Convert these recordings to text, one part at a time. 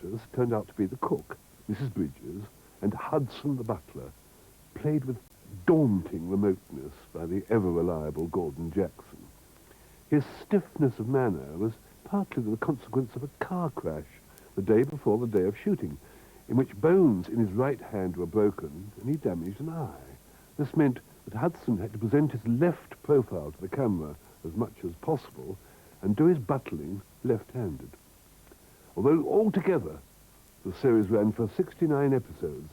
characters turned out to be the cook, Mrs. Bridges, and Hudson the butler, played with daunting remoteness by the ever-reliable Gordon Jackson. His stiffness of manner was partly the consequence of a car crash the day before the day of shooting, in which bones in his right hand were broken and he damaged an eye. This meant that Hudson had to present his left profile to the camera as much as possible and do his butling left-handed. Although altogether the series ran for 69 episodes,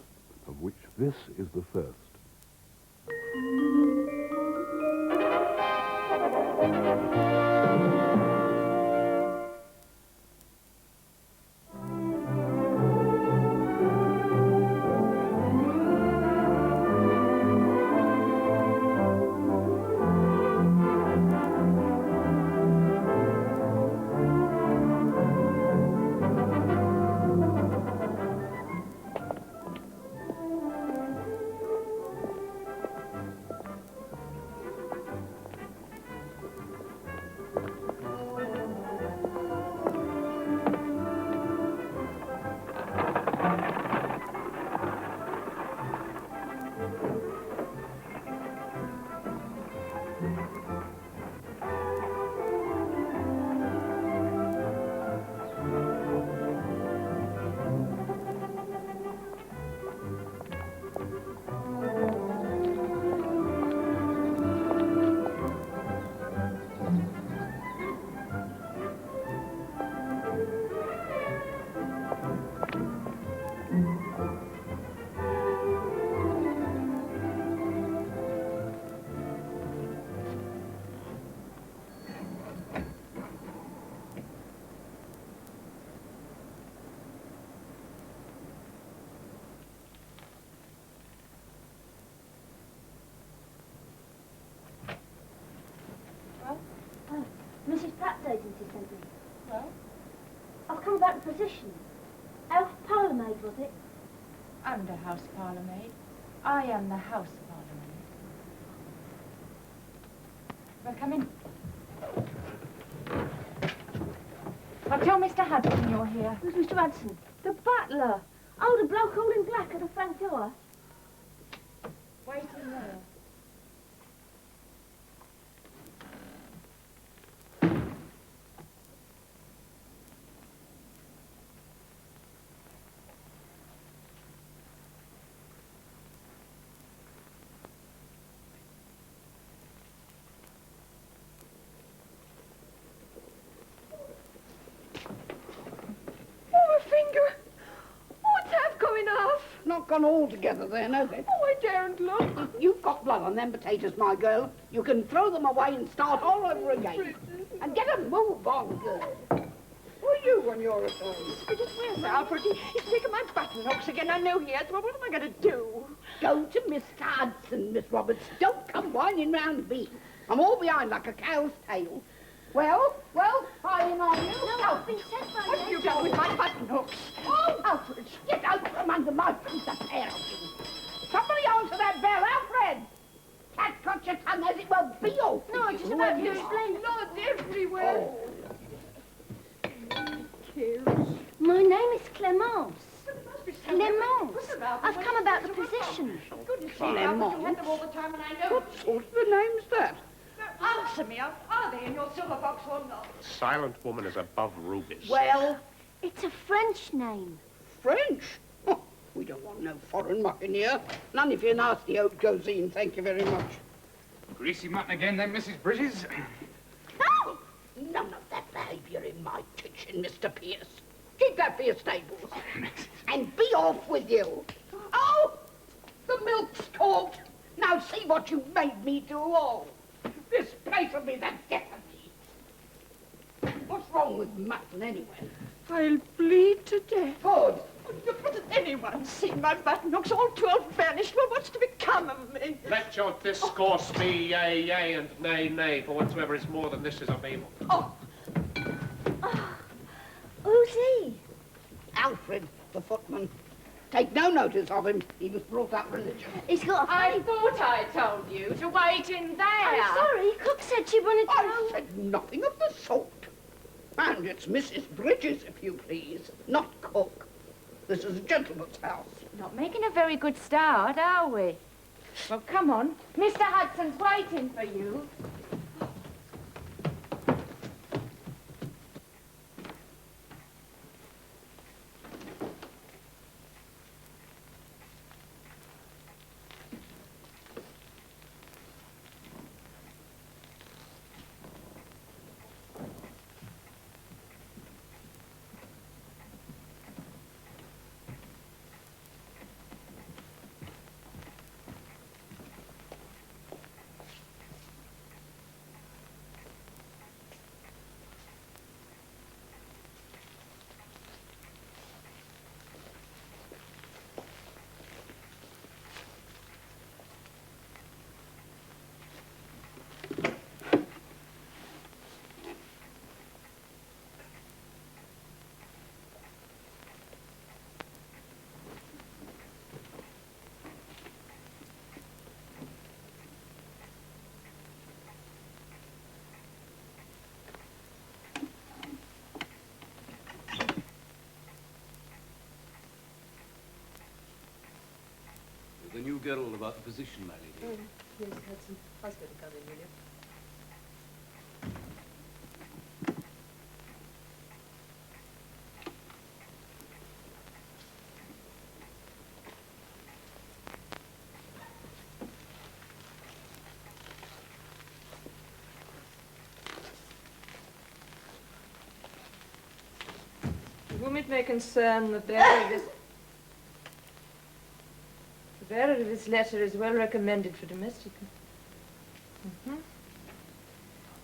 of which this is the first. Mrs. Pratt's agency sent me. Well? I've come about the position. House parlour maid, was it? I'm the house parlour maid. I am the house parlour maid. Well, come in. Well, tell Mr. Hudson you're here. Who's Mr. Hudson? The butler. Oh, the bloke all in black at the front door. Wait in there. Not gone all together then, has it? Oh, I daren't look. You've got blood on them potatoes, my girl. You can throw them away and start all over again. And get a move on, girl. Who are you when you're at home? Where's Alfred? He's taken my button hooks again. I know he has. Well, what am I going to do? Go to Mr. Hudson, Miss Roberts. Don't come whining round me. I'm all behind like a cow's tail. Well, fine on you. No, I've been sent by What have you done with my button hooks? Oh, Alfred, get out from under my feet, the pair of you. Somebody answer that bell, Alfred. Cat got your tongue as it will be off. No, I'm just about to explain. Blood everywhere. My name is Clemence. There must be somewhere where you Clemence. put them out. I've come about the position. Goodness, Clemence? you had them all the time, and I know. What sort of a name's that? Answer me. Are they in your silver box or not? Silent woman is above rubies. Well, It's a French name. French? Oh, we don't want no foreign muck in here. None of your nasty old Josine, thank you very much. Greasy mutton again, then, Mrs. Bridges? No! None of that behaviour in my kitchen, Mr. Pierce. Keep that for your stables. And be off with you. Oh! The milk's cold. Now see what you made me do all. This place will be the death of me. What's wrong with mutton, anyway? I'll bleed to death. Good. Hasn't anyone seen my button hooks? All 12 vanished. Well, what's to become of me? Let your discourse be yea, yea, and nay, nay, for whatsoever is more than this is of evil. Oh, Who's he? Alfred, the footman. Take no notice of him. He was brought up religious. He's got a I funny... thought I told you to wait in there. I'm sorry, Cook said she wanted to I know... said nothing of the sort. And it's Mrs. Bridges, if you please, not Cook. This is a gentleman's house. Not making a very good start, are we? Well, come on. Mr. Hudson's waiting for you. The new girl about the position, my lady. Yes, Hudson. Ask her to come in, will you? Whom it may concern, the bearer of this letter is well recommended for domestic.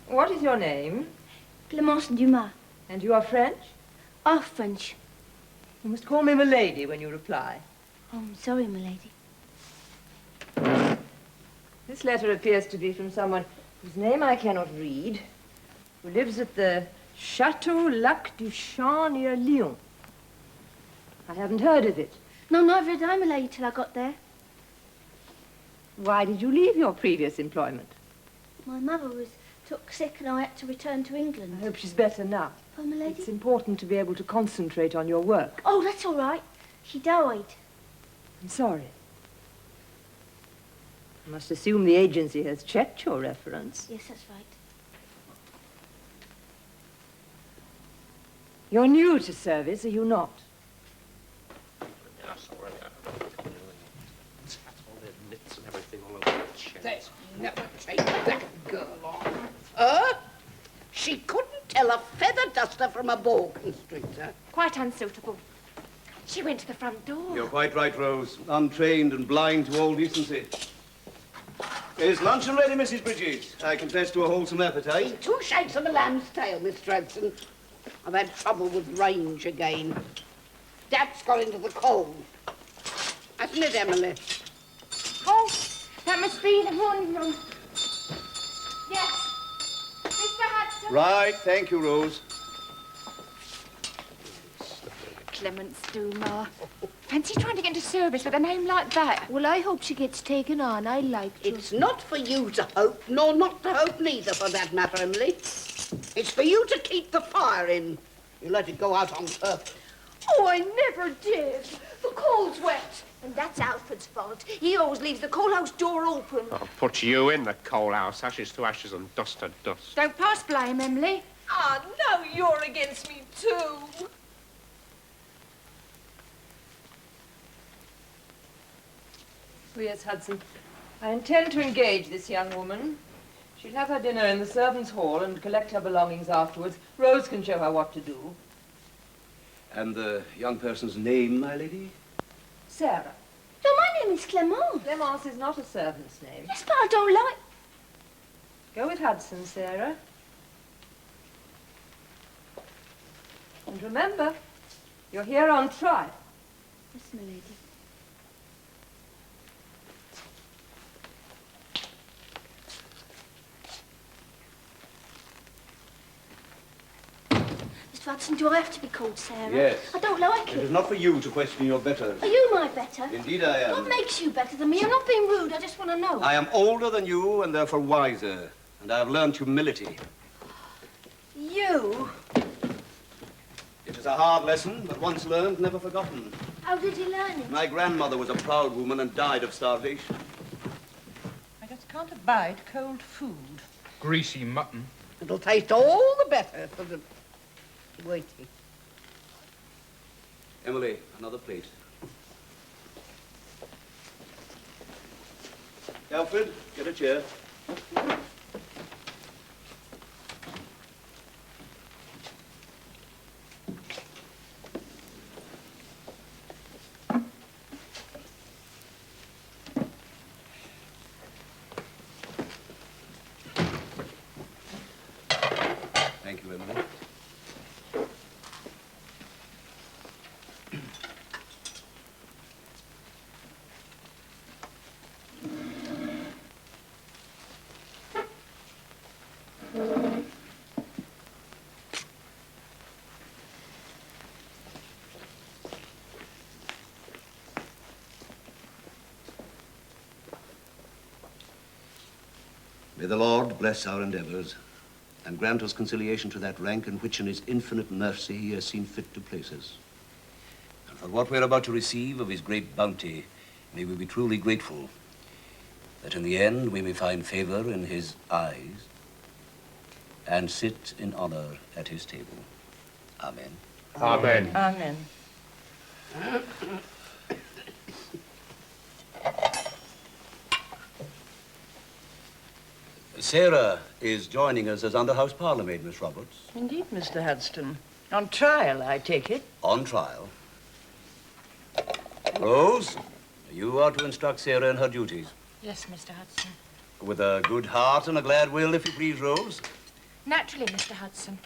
What is your name? Clémence Dumas. And you are French? Oh, French. You must call me milady when you reply. Oh, I'm sorry, my lady. This letter appears to be from someone whose name I cannot read, who lives at the Chateau Lac du Champ near Lyon. I haven't heard of it. No, neither did I, my lady, till I got there. Why did you leave your previous employment? My mother was took sick and I had to return to England. I hope she's better now. Oh, my lady? It's important to be able to concentrate on your work. Oh, that's all right. She died. I'm sorry. I must assume the agency has checked your reference. Yes, that's right. You're new to service, are you not? Yes, already. That's all their nits and everything all over the chest. There's never take that girl on. She couldn't tell a feather duster from a boa constrictor. Quite unsuitable. She went to the front door. You're quite right, Rose. Untrained and blind to all decency. Is luncheon ready, Mrs. Bridges? I confess to a wholesome appetite. 2 shakes of a lamb's tail, Miss Dredson. I've had trouble with range again. Dad's got into the cold. Hasn't it, Emily? Oh, that must be the morning room. Yes. Mr. Hudson. Right, thank you, Rose. Clemence Dumas. Fancy trying to get into service with a name like that. Well, I hope she gets taken on. I like to. It's not for you to hope, nor not to hope neither, for that matter, Emily. It's for you to keep the fire in. You let it go out on purpose. Oh, I never did. The coal's wet. And that's Alfred's fault. He always leaves the coal house door open. I'll put you in the coal house, ashes to ashes and dust to dust. Don't pass blame, Emily. Ah, now you're against me, too. Oh, yes, Hudson. I intend to engage this young woman. She'll have her dinner in the servants' hall and collect her belongings afterwards. Rose can show her what to do. And the young person's name, my lady? Sarah. No, my name is Clémence. Clemence is not a servant's name. Yes, but I don't like... Go with Hudson, Sarah. And remember, you're here on trial. Yes, my lady. Mr. Hudson, do I have to be called Sarah? Yes. I don't like It it. is not for you to question your betters. Are you my better? Indeed I am. What makes you better than me? I'm not being rude. I just want to know. I am older than you and therefore wiser. And I have learned humility. You? It is a hard lesson, but once learned, never forgotten. How did he learn it? My grandmother was a proud woman and died of starvation. I just can't abide cold food. Greasy mutton. It'll taste all the better for the waiting. Emily, another plate. Alfred, get a chair. Thank you, Emily. May the Lord bless our endeavors and grant us conciliation to that rank in which in his infinite mercy he has seen fit to place us. And for what we're about to receive of his great bounty, may we be truly grateful, that in the end we may find favor in his eyes and sit in honor at his table. Amen. Amen. Amen. Sarah is joining us as under-house parlourmaid, Miss Roberts. Indeed, Mr. Hudson. On trial, I take it. On trial. Rose, you are to instruct Sarah in her duties. Yes, Mr. Hudson. With a good heart and a glad will, if you please, Rose. Naturally, Mr. Hudson.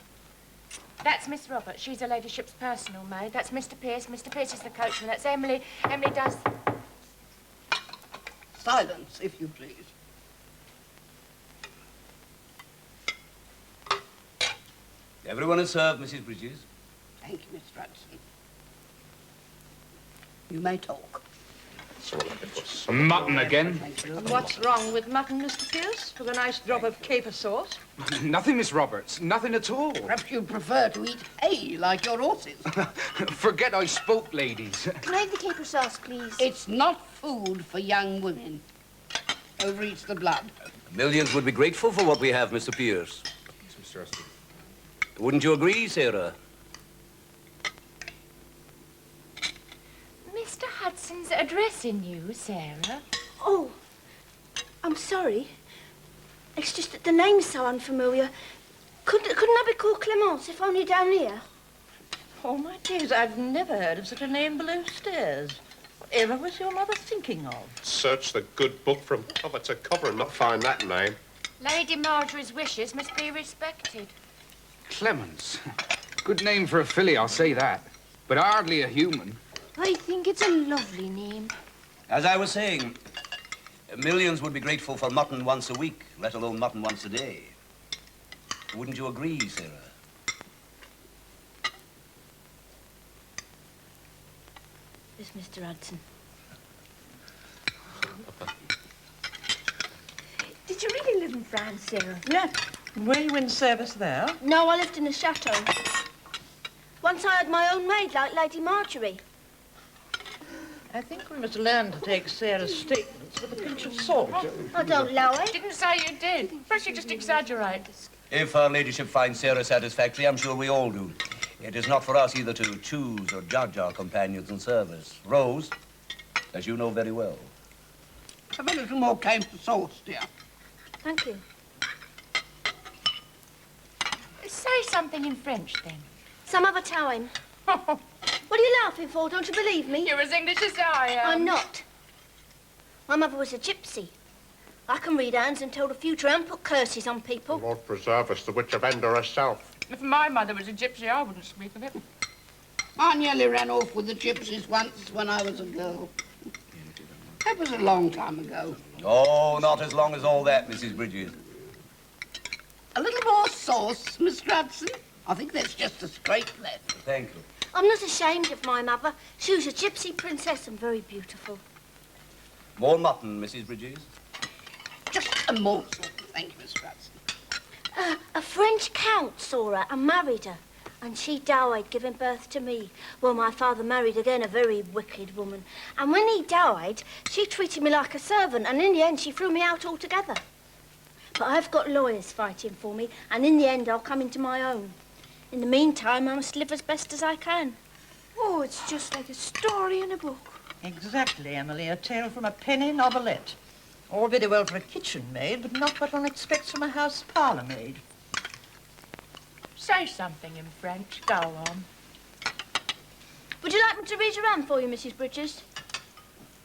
That's Miss Roberts. She's her ladyship's personal maid. That's Mr. Pierce. Mr. Pierce is the coachman. That's Emily. Emily does... Silence, if you please. Everyone is served, Mrs. Bridges. Thank you, Miss Hudson. You may talk. Mutton again? Thank you. And what's wrong with mutton, Mr. Pierce? With a nice drop of caper sauce? Nothing, Miss Roberts. Nothing at all. Perhaps you'd prefer to eat hay like your horses. Forget I spoke, ladies. Can I have the caper sauce, please? It's not food for young women. Overeats the blood. Millions would be grateful for what we have, Mr. Pierce. Yes, Mr. Hudson. Wouldn't you agree, Sarah? Mr. Hudson's addressing you, Sarah. Oh, I'm sorry. It's just that the name's so unfamiliar. Couldn't I be called Clemence, if only down here? Oh, my dears, I've never heard of such a name below stairs. Whatever was your mother thinking of? Search the good book from cover to cover and not find that name. Lady Marjorie's wishes must be respected. Clemens. Good name for a filly, I'll say that. But hardly a human. I think it's a lovely name. As I was saying, millions would be grateful for mutton once a week, let alone mutton once a day. Wouldn't you agree, Sarah? Yes, Mr. Hudson. Did you really live in France, Sarah? Yeah. Were you in service there? No, I lived in a chateau. Once I had my own maid, like Lady Marjorie. I think we must learn to take Sarah's statements with a pinch of salt. I don't allow it. Didn't say you did. First you just exaggerate. If her ladyship finds Sarah satisfactory, I'm sure we all do. It is not for us either to choose or judge our companions in service. Rose, as you know very well. Have a little more caper sauce, dear. Thank you. Say something in French, then. Some other time. What are you laughing for? Don't you believe me? You're as English as I am. I'm not. My mother was a gypsy. I can read hands and tell the future and put curses on people. Lord preserve us, the Witch of Endor herself. If my mother was a gypsy, I wouldn't speak of it. I nearly ran off with the gypsies once when I was a girl. That was a long time ago. Oh, not as long as all that, Mrs. Bridges. A little more sauce, Miss Hudson. I think that's just a scrape left. Thank you. I'm not ashamed of my mother. She was a gypsy princess and very beautiful. More mutton, Mrs. Bridges. Just a morsel. Thank you, Miss Hudson. A French count saw her and married her. And she died giving birth to me. Well, my father married again a very wicked woman. And when he died, she treated me like a servant, and in the end she threw me out altogether. But I've got lawyers fighting for me, and in the end I'll come into my own. In the meantime, I must live as best as I can. Oh, it's just like a story in a book. Exactly, Emily. A tale from a penny novelette. All very well for a kitchen maid, but not what one expects from a house parlour maid. Say something in French. Go on. Would you like me to read around for you, Mrs. Bridges?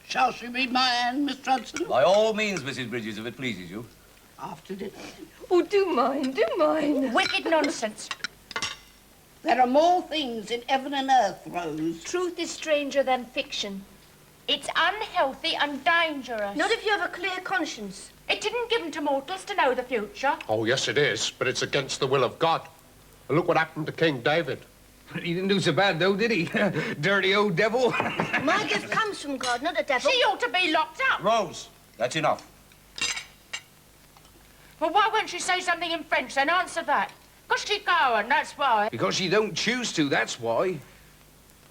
Shall she read my hand, Mr. Hudson? By all means, Mrs. Bridges, if it pleases you. After dinner. Oh, do mine, do mine. Wicked nonsense. There are more things in heaven and earth, Rose. Truth is stranger than fiction. It's unhealthy and dangerous. Not if you have a clear conscience. It didn't given to mortals to know the future. Oh, yes, it is, but it's against the will of God. And look what happened to King David. He didn't do so bad, though, did he? Dirty old devil. My gift comes from God, not the devil. She ought to be locked up. Rose, that's enough. Well, why won't she say something in French then? Answer that. 'Cause she can't, that's why. Because she don't choose to, that's why.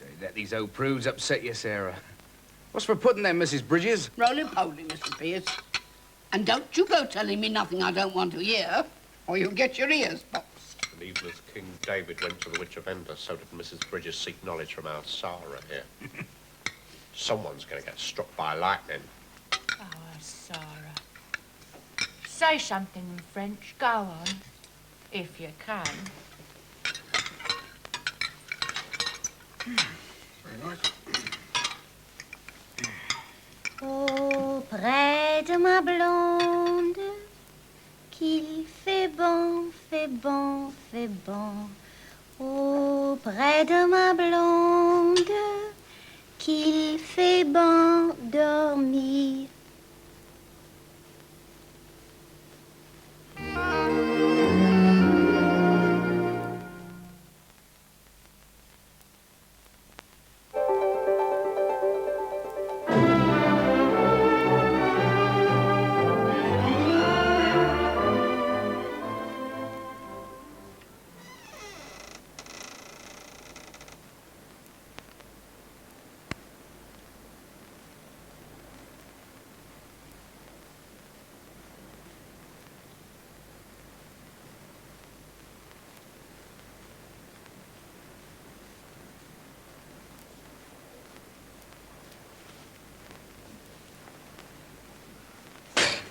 Don't let these old prudes upset you, Sarah. What's for putting them, Mrs. Bridges? Roly-poly, Mr. Pierce. And don't you go telling me nothing I don't want to hear, or you'll get your ears boxed. And even as King David went to the Witch of Endor, so did Mrs. Bridges seek knowledge from our Sarah here. Someone's going to get struck by lightning. Oh, Sarah. Say something in French. Go on. If you can. Very nice. Auprès de ma blonde, qu'il fait bon, fait bon, fait bon. Auprès de ma blonde, qu'il fait bon dormir.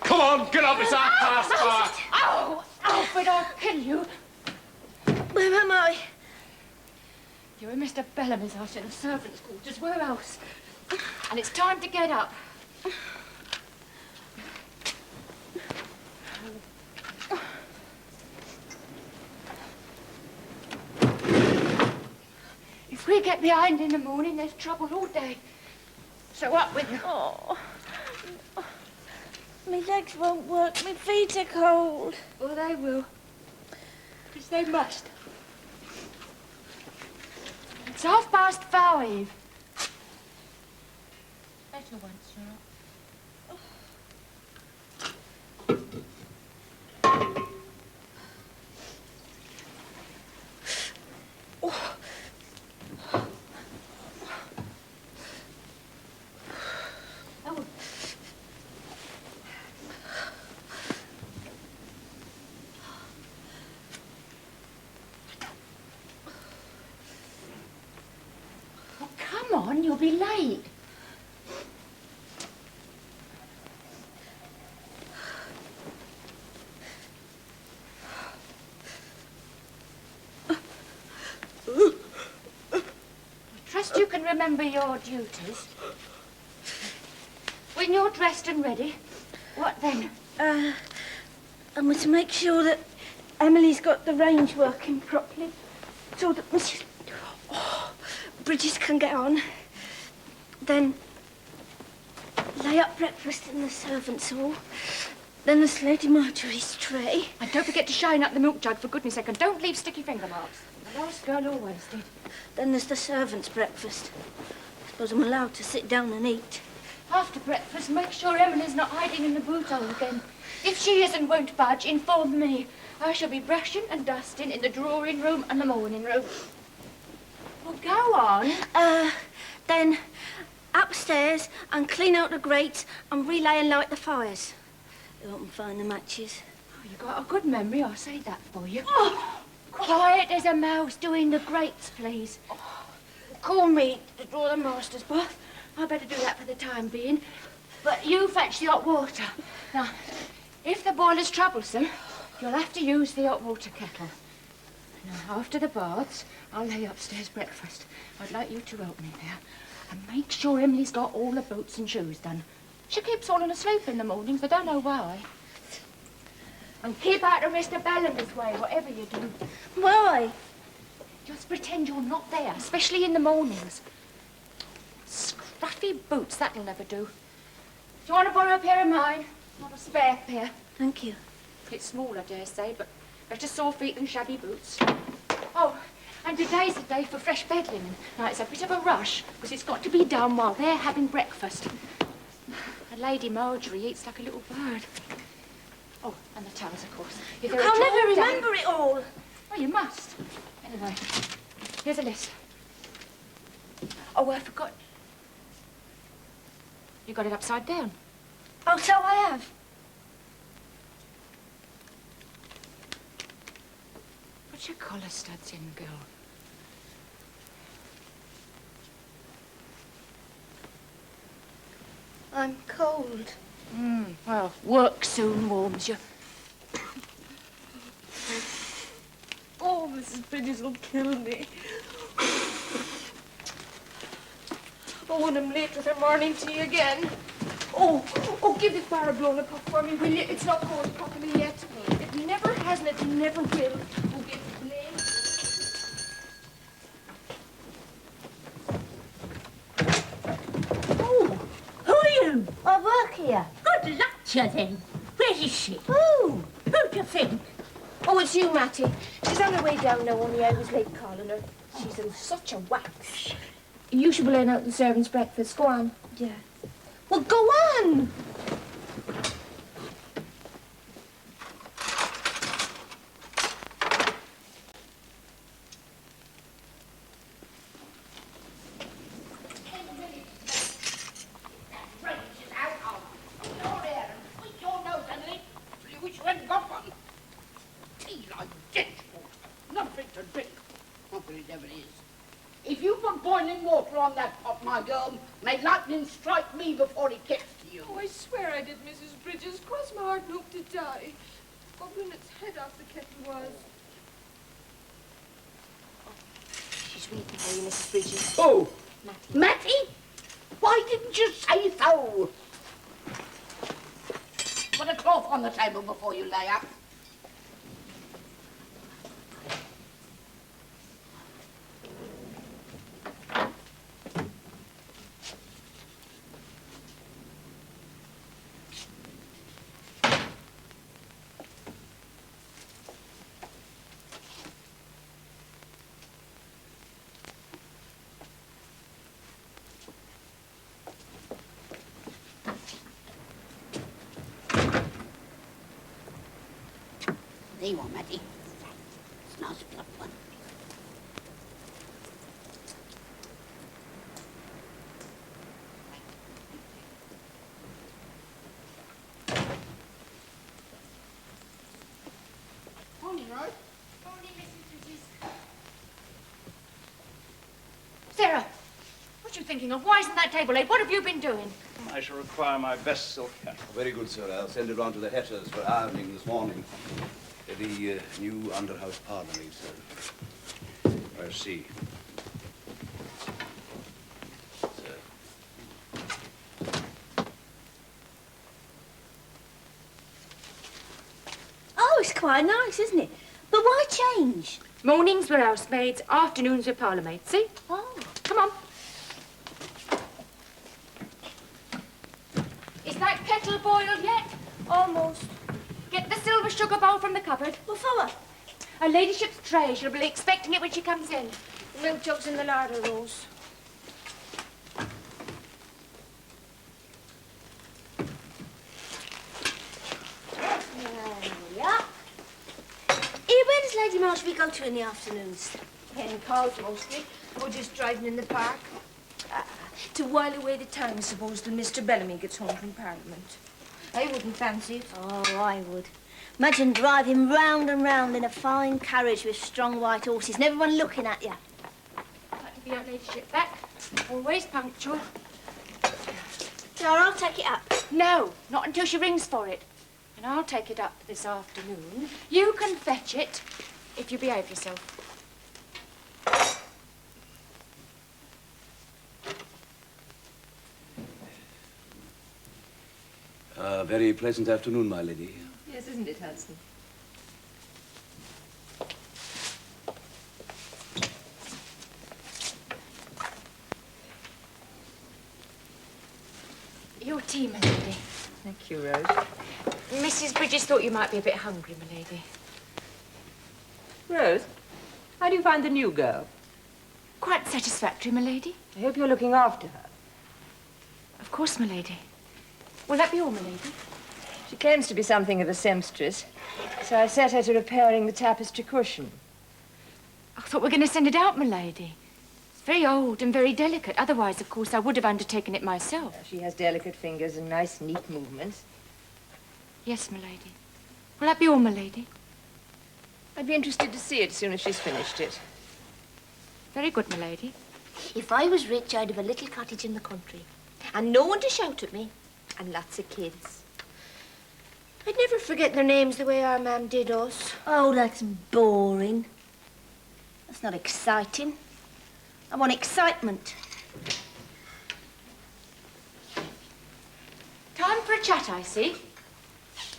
Come on, get up, it's our past. Oh, Alfred, I'll kill you. Where am I? You're in Mr. Bellamy's house in the servants' quarters. Where else? And it's time to get up. If we get behind in the morning, there's trouble all day. So up with you. Oh. My legs won't work. My feet are cold. Oh, they will. Because they must. It's 5:30. Better once, Charlotte. Come on, you'll be late. I trust you can remember your duties. When you're dressed and ready, what then? I must make sure that Emily's got the range working properly so that Mrs. Bridges can get on. Then lay up breakfast in the servants' hall. Then there's Lady Marjorie's tray. And don't forget to shine up the milk jug, for goodness sake, and don't leave sticky finger marks. The last girl always did. Then there's the servants' breakfast. I suppose I'm allowed to sit down and eat. After breakfast, make sure Emily's not hiding in the bouton again. If she is and won't budge, inform me. I shall be brushing and dusting in the drawing room and the morning room. Well, go on. Then upstairs and clean out the grates and relay and light the fires. Go up and find the matches. Oh, you got a good memory, I'll say that for you. Oh, quiet as a mouse doing the grates, please. Call me to draw the master's bath. I better do that for the time being. But you fetch the hot water. Now, if the boiler's troublesome, you'll have to use the hot water kettle. Now, after the baths, I'll lay upstairs breakfast. I'd like you to help me there. And make sure Emily's got all the boots and shoes done. She keeps falling asleep in the mornings, I don't know why. And keep out of Mr. Bellamy's way, whatever you do. Why? Just pretend you're not there, especially in the mornings. Scruffy boots, that'll never do. Do you want to borrow a pair of mine? Not a spare pair. Thank you. It's small, I dare say, but better sore feet than shabby boots. Oh, and today's the day for fresh bed linen. Now, it's a bit of a rush, because it's got to be done while they're having breakfast. And Lady Marjorie eats like a little bird. Oh, and the towels, of course. You can't never remember it all. Oh, you must. Anyway, here's a list. Oh, I forgot. You got it upside down. Oh, so I have. Put your collar studs in, girl. I'm cold. Well, work soon warms you. Oh, Mrs. Bridges will kill me. Oh, and I'm late with her morning tea again. Oh, give this bar a blown puff for me, will you? It's not cold properly yet. It never has and it never will. Oh, give it to me. Oh, who are you? I work here. Good luck to you then. Where is she? Who? Who do you think? Oh, it's you, Matty. She's on her way down now, only I was late calling her. She's in such a wax. You should be laying out the servants' breakfast. Go on. Yeah. Well, go on. If you put boiling water on that pot, my girl, may lightning strike me before it gets to you. Oh, I swear I did, Mrs. Bridges. Cross my heart and hope to die. Gobbling its head off the kettle was. She's weeping for you, Mrs. Bridges. Who? Matty. Matty? Why didn't you say so? Put a cloth on the table before you lay up. There you are, Matty. It's a nice plump one. Morning, Rose. Morning, Mrs. Bridges. Sarah, what are you thinking of? Why isn't that table laid? What have you been doing? I shall require my best silk hat. Very good, sir. I'll send it round to the hatters for ironing this morning. The new under-house parlour needs, sir. I see. Oh, it's quite nice, isn't it? But why change? Mornings were housemaids, afternoons were parlourmaids. See? Oh. Come on. Is that kettle boiled yet? Almost. Get the silver sugar bowl from the cupboard. What for what? Her ladyship's tray. She'll be expecting it when she comes in. The milk jug's in the larder, Rose. There we are. else we go to in the afternoons? Playing cards mostly, or just driving in the park. To while away the time, I suppose, till Mr. Bellamy gets home from Parliament. I wouldn't fancy it. Oh, I would. Imagine driving round and round in a fine carriage with strong white horses and everyone looking at you. Like to be your ladyship back. Always punctual. Dara, I'll take it up. No, not until she rings for it. And I'll take it up this afternoon. You can fetch it if you behave yourself. A very pleasant afternoon, my lady. Yes, isn't it, Hudson? Your tea, my lady. Thank you, Rose. Mrs. Bridges thought you might be a bit hungry, my lady. Rose, how do you find the new girl? Quite satisfactory, my lady. I hope you're looking after her. Of course, my lady. Will that be all, my lady? She claims to be something of a seamstress, so I set her to repairing the tapestry cushion. I thought we were going to send it out, my lady. It's very old and very delicate. Otherwise, of course, I would have undertaken it myself. She has delicate fingers and nice, neat movements. Yes, my lady. Will that be all, my lady? I'd be interested to see it as soon as she's finished it. Very good, my lady. If I was rich, I'd have a little cottage in the country. And no one to shout at me. And lots of kids. I'd never forget their names the way our mam did us. Oh, that's boring. That's not exciting. I want excitement. Time for a chat, I see.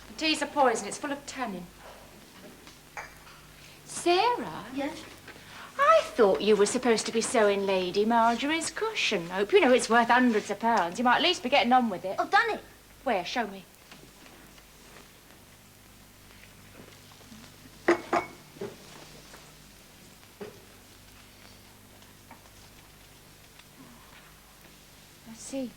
The tea's a poison. It's full of tannin. Sarah? Yes? I thought you were supposed to be sewing Lady Marjorie's cushion. Hope you know it's worth hundreds of pounds. You might at least be getting on with it. I've done it. Where? Show me. I see.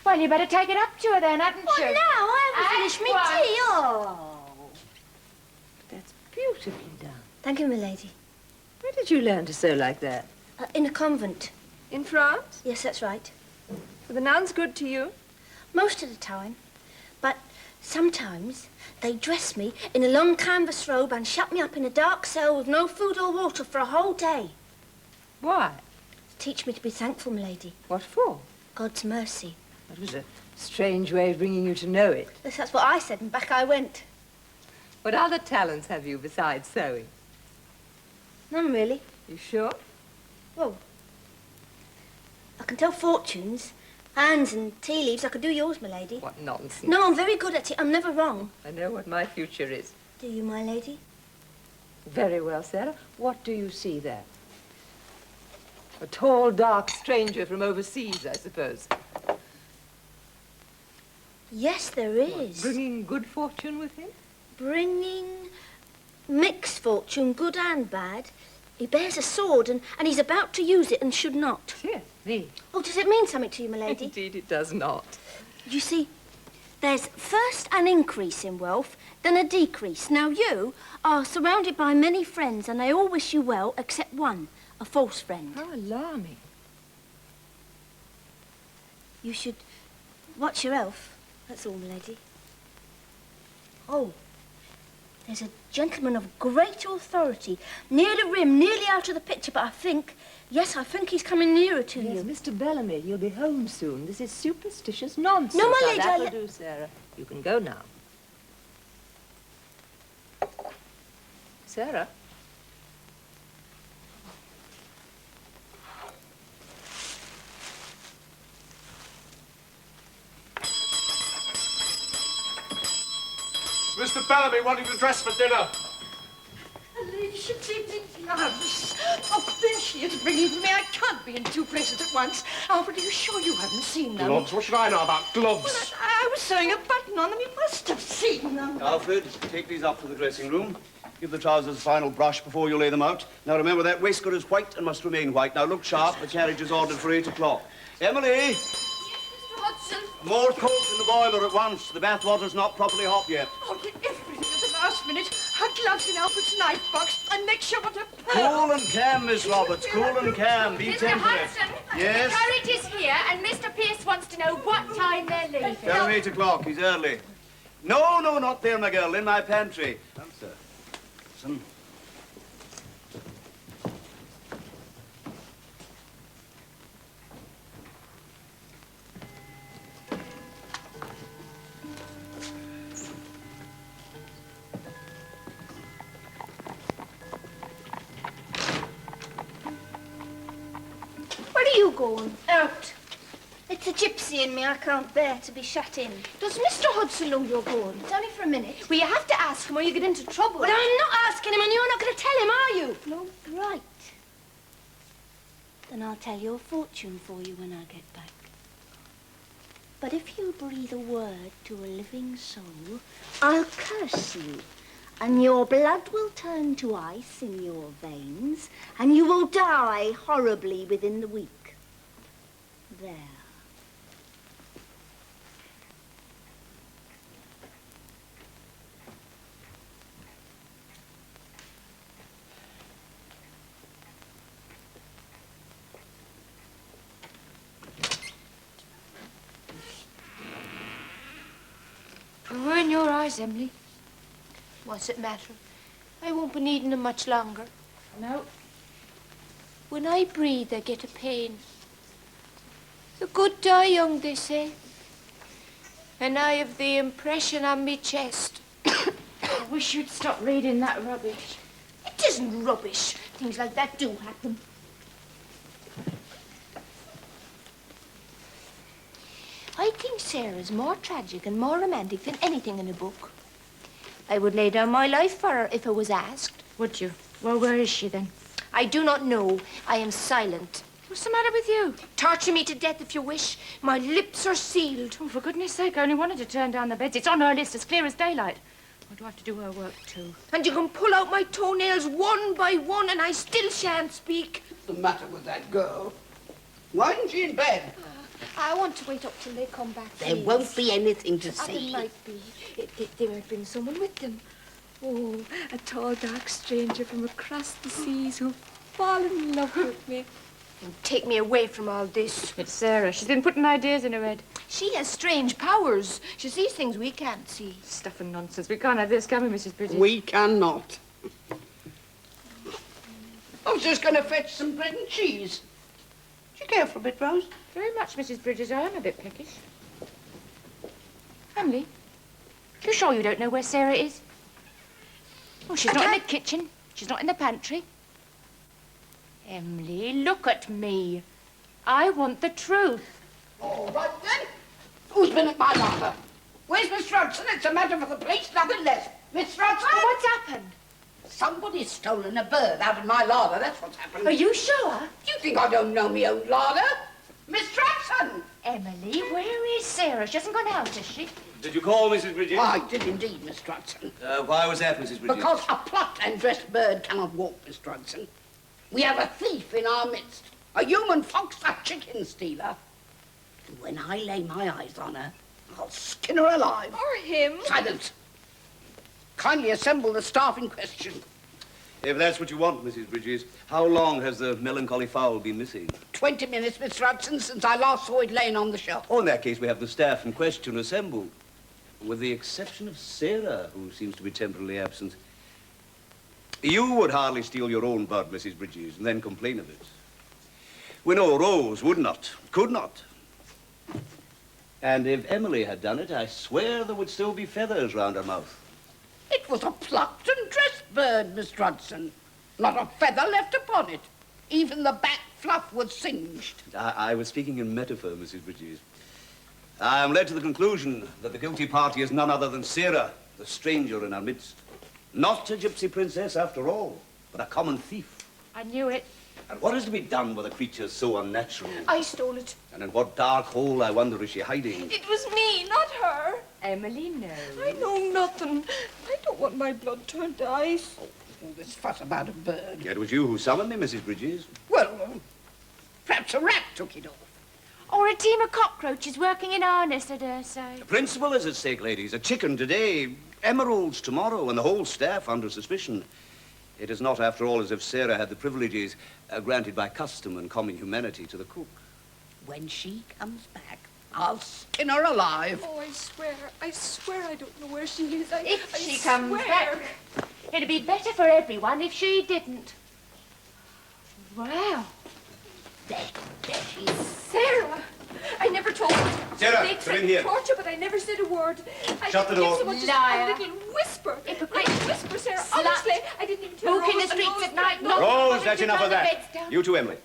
Well, you better take it up to her then, hadn't What you? now? I haven't finished me tea. Oh. That's beautifully done. Thank you, my lady. Where did you learn to sew like that? In a convent. In France? Yes, that's right. Were the nuns good to you? Most of the time. But sometimes they dress me in a long canvas robe and shut me up in a dark cell with no food or water for a whole day. Why? To teach me to be thankful, my lady. What for? God's mercy. That was a strange way of bringing you to know it. Yes, that's what I said, and back I went. What other talents have you besides sewing? None, really. You sure? Well, I can tell fortunes, hands and tea leaves. I could do yours, my lady. What nonsense. No, I'm very good at it. I'm never wrong. I know what my future is. Do you, my lady? Very well, Sarah. What do you see there? A tall, dark stranger from overseas, I suppose. Yes, there is. Bringing good fortune with him? Bringing mixed fortune, good and bad. He bears a sword and he's about to use it and should not. Yes, me. Oh, does it mean something to you, my lady? Indeed, it does not. You see, there's first an increase in wealth, then a decrease. Now, you are surrounded by many friends and they all wish you well, except one, a false friend. How alarming. You should watch your elf. That's all, my lady. Oh, there's a gentleman of great authority near the rim, nearly out of the picture, but I think he's coming nearer to Yes, you. Mr. Bellamy, you'll be home soon. This is superstitious nonsense. No, my Now, lady, that'll do, Sarah. You can go now. Sarah? Mr. Bellamy wanting to dress for dinner. Her ladyship's evening gloves. Oh, there she is, bringing for me. I can't be in two places at once. Alfred, are you sure you haven't seen them? Gloves? What should I know about gloves? Well, I was sewing a button on them. You must have seen them. Alfred, take these up to the dressing room. Give the trousers a final brush before you lay them out. Now remember that waistcoat is white and must remain white. Now look sharp. The carriage is ordered for 8 o'clock. Emily! Yes, Mr. Hudson. More coke in the boiler at once. The bath water's not properly hot yet. Oh, everything at the last minute. Her gloves in Alfred's knife box and make sure what a Cool and calm, Miss Roberts. Cool and calm. Be Mr. temperate. Hudson, Yes? the carriage is here, and Mr. Pierce wants to know what time they're leaving. Tell him 8 o'clock. He's early. No, not there, my girl. In my pantry. Come, sir. Listen. Where are you going? Out. It's a gypsy in me. I can't bear to be shut in. Does Mr. Hudson know you're going? It's only for a minute. Well, you have to ask him or you get into trouble. But I'm not asking him and you're not going to tell him, are you? No, right. Then I'll tell your fortune for you when I get back. But if you breathe a word to a living soul, I'll curse you. And your blood will turn to ice in your veins, and you will die horribly within the week. There. Ruin your eyes, Emily. What's it matter? I won't be needing them much longer. No. When I breathe, I get a pain. The good die young, they say. And I have the impression on me chest. I wish you'd stop reading that rubbish. It isn't rubbish. Things like that do happen. I think Sarah's more tragic and more romantic than anything in a book. I would lay down my life for her if I was asked. Would you? Well, where is she then? I do not know. I am silent. What's the matter with you? Torture me to death if you wish. My lips are sealed. Oh, for goodness sake, I only wanted to turn down the beds. It's on her list as clear as daylight. I do have to do her work, too. And you can pull out my toenails one by one and I still shan't speak. What's the matter with that girl? Why isn't she in bed? I want to wait up till they come back. There won't be anything to There see. might be. There might bring someone with them. Oh, a tall, dark stranger from across the seas who'll fall in love with me. And take me away from all this. It's Sarah. She's been putting ideas in her head. She has strange powers. She sees things we can't see. Stuff and nonsense. We can't have this, can we, Mrs. Bridges? We cannot. I was just going to fetch some bread and cheese. Do you care for a bit, Rose? Very much, Mrs. Bridges. I am a bit peckish. Emily, you sure you don't know where Sarah is? Oh, she's not in the kitchen. She's not in the pantry. Emily, look at me. I want the truth. All right, then. Who's been at my larder? Where's Miss Rodson? It's a matter for the police, nothing less. Miss Rodson? What's happened? Somebody's stolen a bird out of my larder. That's what's happened. Are you sure? Do you think I don't know me own larder? Miss Rodson! Emily, where is Sarah? She hasn't gone out, has she? Did you call, Mrs. Bridges? I did indeed, Miss Rodson. Why was that, Mrs. Bridges? Because a plucked and dressed bird cannot walk, Miss Rodson. We have a thief in our midst, a human fox, a chicken stealer. And when I lay my eyes on her, I'll skin her alive. Or him. Silence. Kindly assemble the staff in question. If that's what you want, Mrs. Bridges, how long has the melancholy fowl been missing? 20 minutes, Miss Rodson, since I last saw it laying on the shelf. Oh, in that case, we have the staff in question assembled. With the exception of Sarah, who seems to be temporarily absent. You would hardly steal your own bird, Mrs. Bridges, and then complain of it. We know Rose would not, could not. And if Emily had done it, I swear there would still be feathers round her mouth. It was a plucked and dressed bird, Miss Rodson. Not a feather left upon it. Even the back fluff was singed. I was speaking in metaphor, Mrs. Bridges. I am led to the conclusion that the guilty party is none other than Sarah, the stranger in our midst. Not a gypsy princess, after all, but a common thief. I knew it. And what is to be done with a creature so unnatural? I stole it. And in what dark hole, I wonder, is she hiding? It was me, not her. Emily, no. I know nothing. I don't want my blood turned to ice. All this fuss about a bird. It was you who summoned me, Mrs. Bridges. Well, perhaps a rat took it off. Or a team of cockroaches working in harness, I dare say. The principle is at stake, ladies. A chicken today, emeralds tomorrow and the whole staff under suspicion. It is not, after all, as if Sarah had the privileges granted by custom and common humanity to the cook. When she comes back, I'll skin her alive. Oh, I swear I don't know where she is. If I she swear. comes back, it'd be better for everyone if she didn't. Wow. There she is. Sarah! I never told her. Sarah, They come in here. torture, but I never said a word. Shut the didn't door. give so much as Liar. a little whisper. Hypocrite. A whisper, Sarah. Slut. Honestly, I didn't even tell Walk in Rose the streets and at night, no. not- Rose, that's enough of that. You too, Emily.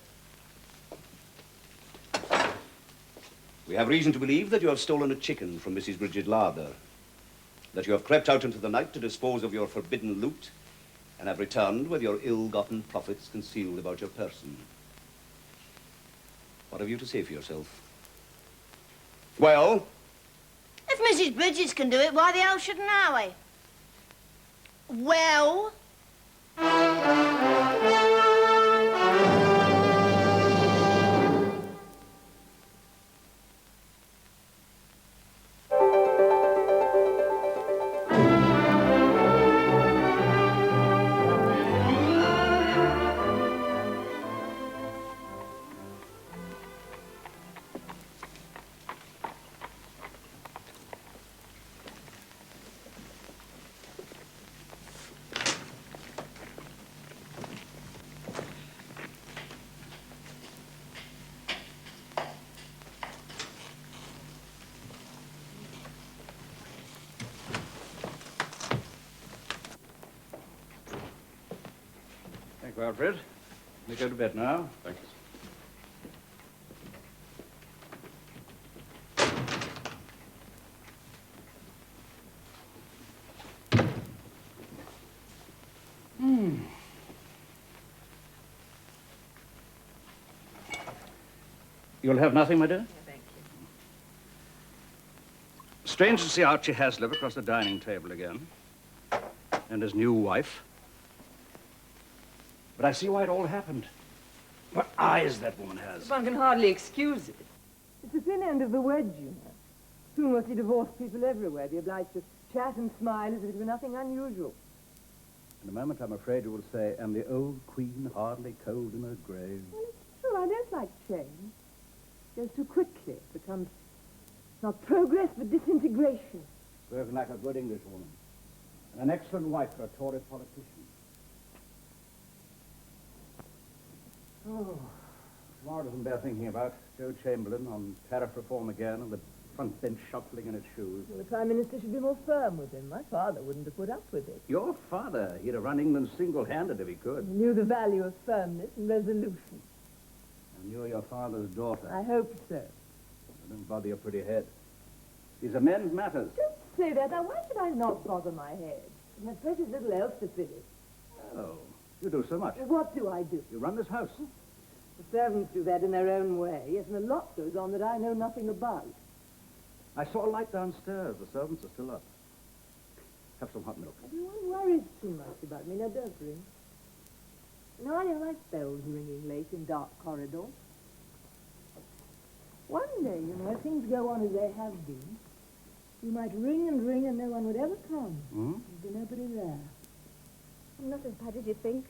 We have reason to believe that you have stolen a chicken from Mrs. Bridget Larder, that you have crept out into the night to dispose of your forbidden loot, and have returned with your ill-gotten profits concealed about your person. What have you to say for yourself? Well? If Mrs. Bridges can do it, why the hell shouldn't I? Well? Thank you, Alfred. We go to bed now. Thank you. You'll have nothing, my dear? Thank you. Strange to see Archie Haslip across the dining table again. And his new wife. But I see why it all happened. What eyes that woman has. One can hardly excuse it. It's the thin end of the wedge, you know. Soon we'll see divorced people everywhere, be obliged to chat and smile as if it were nothing unusual. In a moment, I'm afraid you will say, and the old queen hardly cold in her grave. Well, it's true, I don't like change. It goes too quickly. It becomes not progress, but disintegration. Spoken like a good Englishwoman. And an excellent wife for a Tory politician. Oh, tomorrow doesn't bear thinking about. Joe Chamberlain on tariff reform again, and the front bench shuffling in its shoes. Well, the Prime Minister should be more firm with him. My father wouldn't have put up with it. Your father, he'd have run England single-handed if he could. He knew the value of firmness and resolution. And you're your father's daughter. I hope so. Don't bother your pretty head. These are men's matters. Don't say that. Now, why should I not bother my head? It has precious little else to fill it. Oh, you do so much. What do I do? You run this house. The servants do that in their own way, yes, and a lot goes on that I know nothing about. I saw a light downstairs. The servants are still up. Have some hot milk. Everyone worries too much about me. Now, don't ring. No, I don't like bells ringing late in dark corridors. One day, you know, if things go on as they have been, you might ring and no one would ever come. There'd be nobody there. I'm not as bad as you think.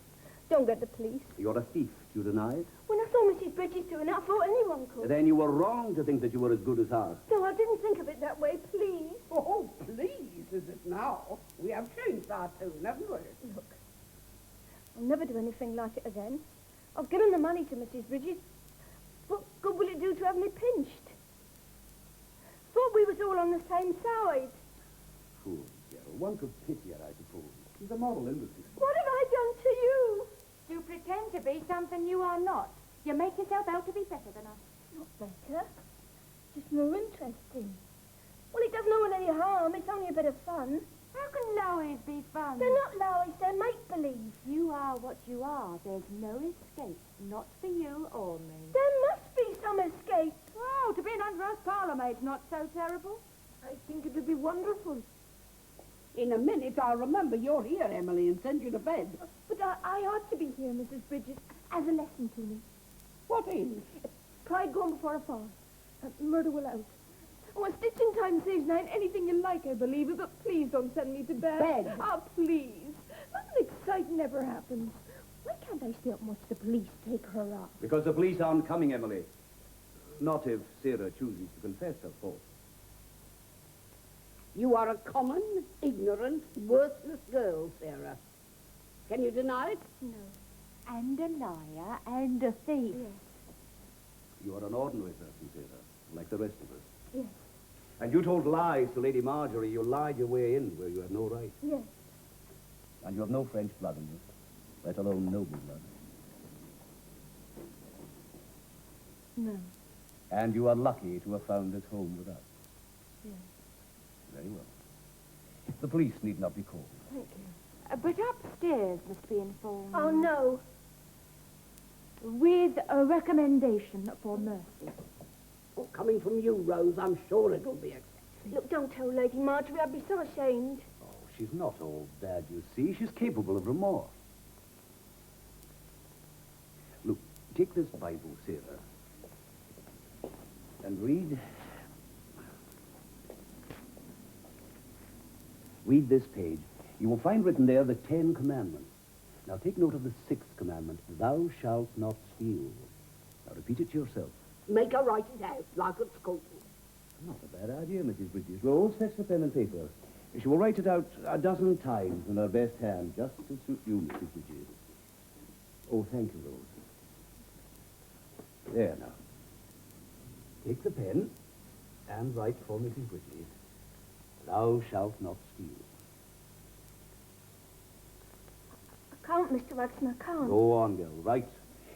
Don't get the police. You're a thief. You deny it? When I saw Mrs. Bridges doing it, I thought anyone could. Then you were wrong to think that you were as good as her. No, I didn't think of it that way, please. Oh, please, is it now? We have changed our tune, haven't we? Look, I'll never do anything like it again. I've given the money to Mrs. Bridges. What good will it do to have me pinched? Thought we was all on the same side. Poor girl. One could pity her, I suppose. She's a model, isn't she? What have I done to you? You pretend to be something you are not. You make yourself out to be better than us. Not better. Just more interesting. Well, it does no one any harm. It's only a bit of fun. How can lowies be fun? They're not lowies. They're make-believe. You are what you are. There's no escape. Not for you or me. There must be some escape. Oh, to be an under-house parlourmaid's not so terrible. I think it would be wonderful. In a minute, I'll remember you're here, Emily, and send you to bed. But I ought to be here, Mrs. Bridges, as a lesson to me. What in? Pride gone before a fall. Murder will out. Oh, a stitch in time saves nine. Anything you like, I believe it, but please don't send me to bed. Bed? Oh, please. Nothing exciting ever happens. Why can't I stay up and watch the police take her off? Because the police aren't coming, Emily. Not if Sarah chooses to confess her fault. You are a common, ignorant, worthless girl, Sarah. Can you deny it? No. And a liar and a thief. Yes. You are an ordinary person, Sarah, like the rest of us. Yes. And you told lies to Lady Marjorie. You lied your way in where you had no right. Yes. And you have no French blood in you, let alone noble blood. No. And you are lucky to have found this home with us. Yes. Very well. The police need not be called. Thank you. But upstairs must be informed. Oh, no. With a recommendation for mercy. Oh, coming from you, Rose, I'm sure it'll be accepted. Look, don't tell Lady Marjorie. I'd be so ashamed. Oh, she's not all bad, you see. She's capable of remorse. Look, take this Bible, Sarah, and read this page. You will find written there the 10 Commandments. Now take note of the 6th commandment, thou shalt not steal. Now repeat it to yourself. Make her write it out, like at school. Not a bad idea, Mrs. Bridges. Rose, fetch the pen and paper. She will write it out a dozen times in her best hand, just to suit you, Mrs. Bridges. Oh, thank you, Rose. There now. Take the pen and write for Mrs. Bridges. Thou shalt not steal. I can't, Mr. Hudson, I can't. Go on, girl. Write.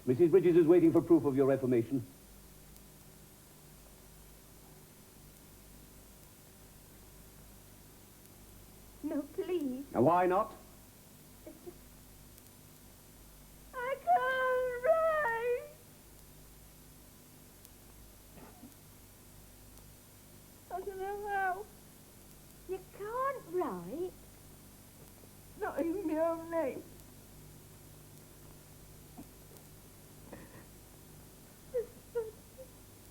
Mrs. Bridges is waiting for proof of your reformation. No, please. And why not? I can't write. I don't know how. You can't write. Not even my own name.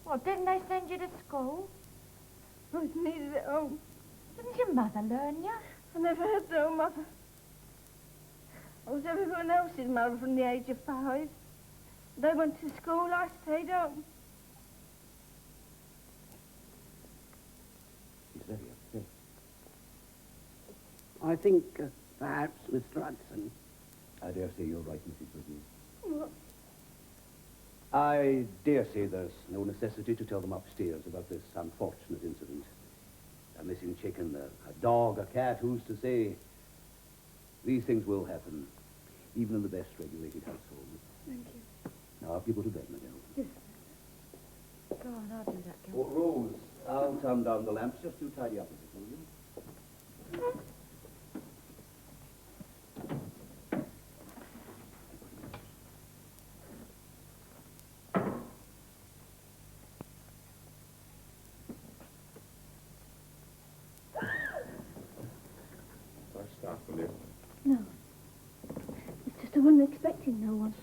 Well, didn't they send you to school? I was needed at home. Didn't your mother learn you? I never had no mother. I was everyone else's mother from the age of 5. They went to school, I stayed home. She's very upset. I think, perhaps, Mr. Hudson. I dare say you're right, Mrs. Bridges. What? I dare say there's no necessity to tell them upstairs about this unfortunate incident. A missing chicken, a dog, a cat, who's to say? These things will happen, even in the best regulated household. Thank you. Now, up you go to bed, my girl. Yes. Go on, I'll do that, girl. Oh, Rose, I'll turn down the lamps just to tidy up a bit, will you? No. It's just I wasn't expecting no one.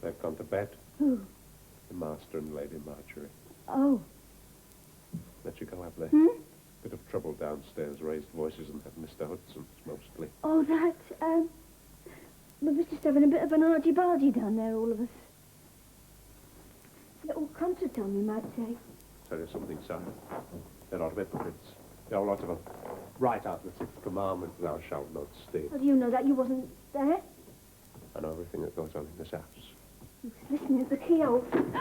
They've gone to bed, Who? the master and Lady Marjorie. Oh. Let you go, have they? Bit of trouble downstairs, raised voices and that Mr. Hudson's mostly. Oh, that, we was just having a bit of an argy-bargy down there, all of us. Little concert on, you might say. Tell you something, son. They're not hypocrites. They're all lot of them. Right out the 6th commandment, thou shalt not steal. How do you know that? You wasn't there. I know everything that goes on in this house. You was listening at the keyhole. There's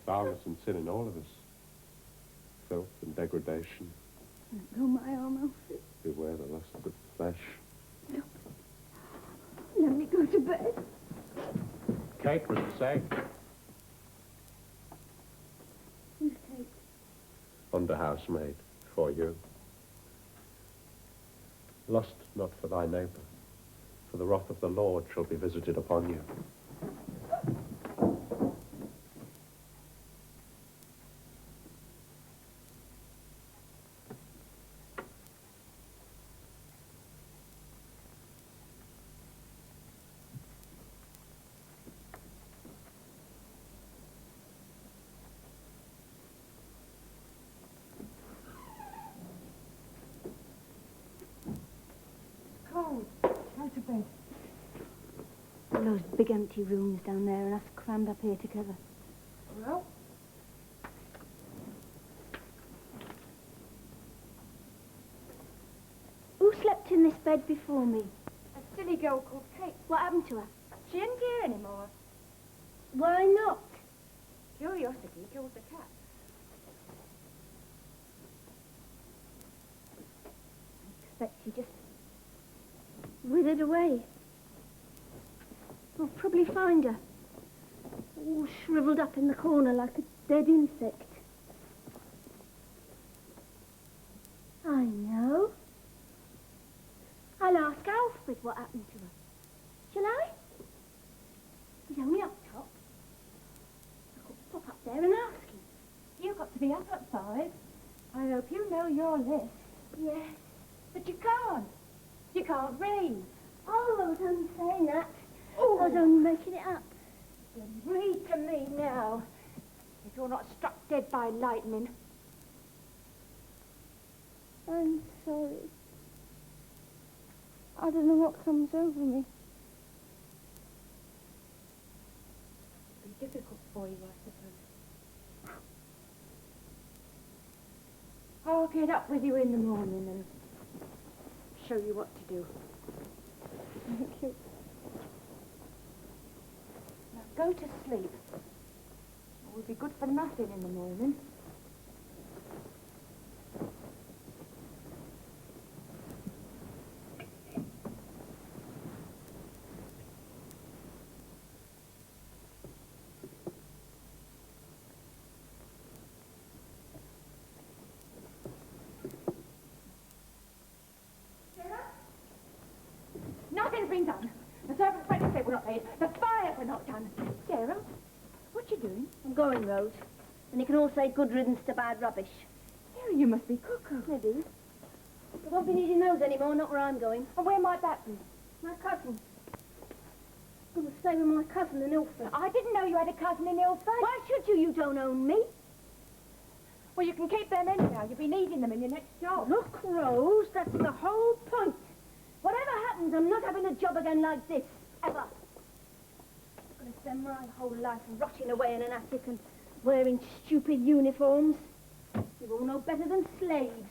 violence and sin in all of us. Filth and degradation. Oh, my arm, Alfred. Beware the lust of the flesh. Let me go to bed. Kate was the same. Who's Kate? Under housemaid for you. Lust not for thy neighbour, for the wrath of the Lord shall be visited upon you. those big empty rooms down there and us crammed up here together. Well, Who slept in this bed before me? a silly girl called Kate. What happened to her? She isn't here anymore. Why not? Curiosity killed the cat. I expect she just withered away. I'll probably find her, all shriveled up in the corner like a dead insect. I know. I'll ask Alfred what happened to her. Shall I? He's only up top. I could pop up there and ask him. You've got to be up at 5. I hope you know your list. Yes. But you can't. You can't read. Oh, I was only saying that. Oh. I was only making it up. Then read to me now. If you're not struck dead by lightning. I'm sorry. I don't know what comes over me. It'll be difficult for you, I suppose. I'll get up with you in the morning and show you what to do. Thank you. Now go to sleep. We'll be good for nothing in the morning. Nothing's been done. The servants' breakfast were not paid. The fires are not done. Sarah, what you doing? I'm going, Rose. And you can all say good riddance to bad rubbish. Sarah, you must be cuckoo. Maybe. I won't be needing those anymore, not where I'm going. And where might that be? My cousin. I'm going to stay with my cousin in Ilford. I didn't know you had a cousin in Ilford. Why should you? You don't own me. Well, you can keep them anyhow. You'll be needing them in your next job. Look, Rose, that's the whole point. Whatever happens, I'm not having a job again like this, ever. I'm going to spend my whole life rotting away in an attic and wearing stupid uniforms. You all know better than slaves.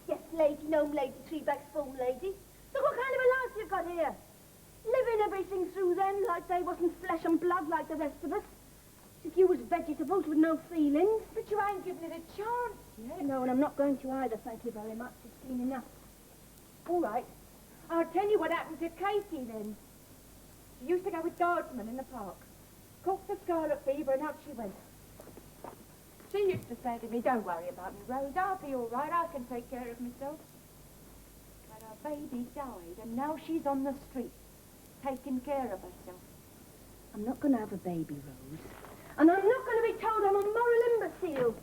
Yes, lady, gnome lady, three-back spoon lady. Look what kind of a life you've got here. Living everything through them like they wasn't flesh and blood like the rest of us. As if you was vegetables with no feelings. But you ain't giving it a chance yet. No, and I'm not going to either, thank you very much. It's been enough. All right. I'll tell you what happened to Katie then. She used to go with Guardsman in the park. Caught the scarlet fever and out she went. She used to say to me, don't worry about me, Rose. I'll be all right. I can take care of myself. But her baby died and now she's on the street, taking care of herself. I'm not going to have a baby, Rose. And I'm not going to be told I'm a moral imbecile.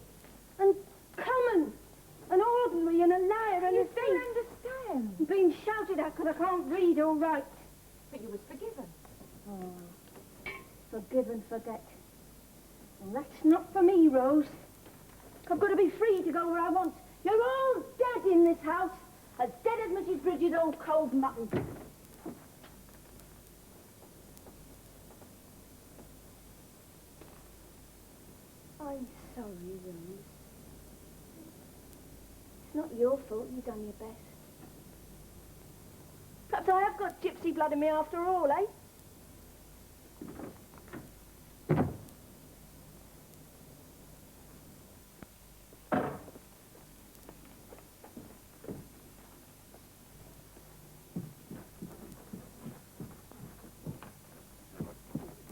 And common. And ordinary and a liar and You a thief. don't understand. I'm being shouted at because I can't read or write. But you was forgiven. Oh, forgive and forget. Well, that's not for me, Rose. I've got to be free to go where I want. You're all dead in this house. As dead as Mrs. Bridges' old cold mutton. I'm sorry, Rose. It's not your fault. You've done your best. Perhaps I have got gypsy blood in me after all, eh?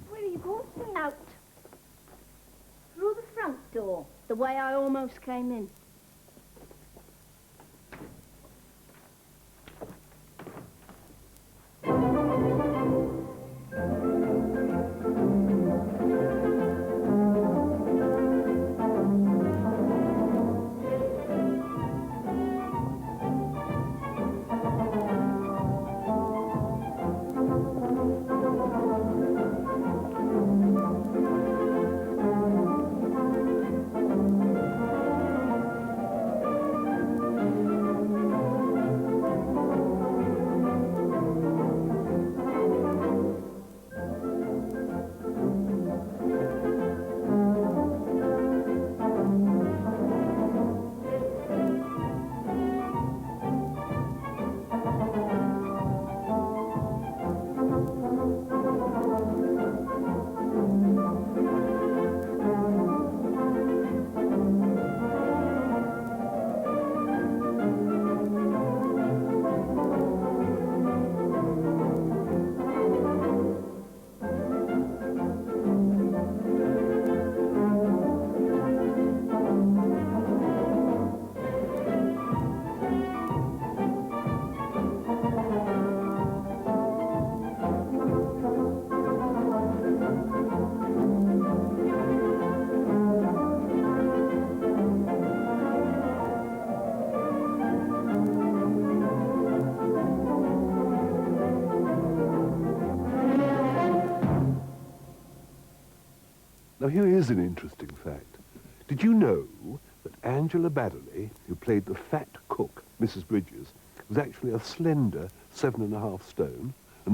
Where are you going? Out. Through the front door, the way I almost came in. Now, here is an interesting fact. Did you know that Angela Baddeley, who played the fat cook, Mrs. Bridges, was actually a slender 7.5 stone?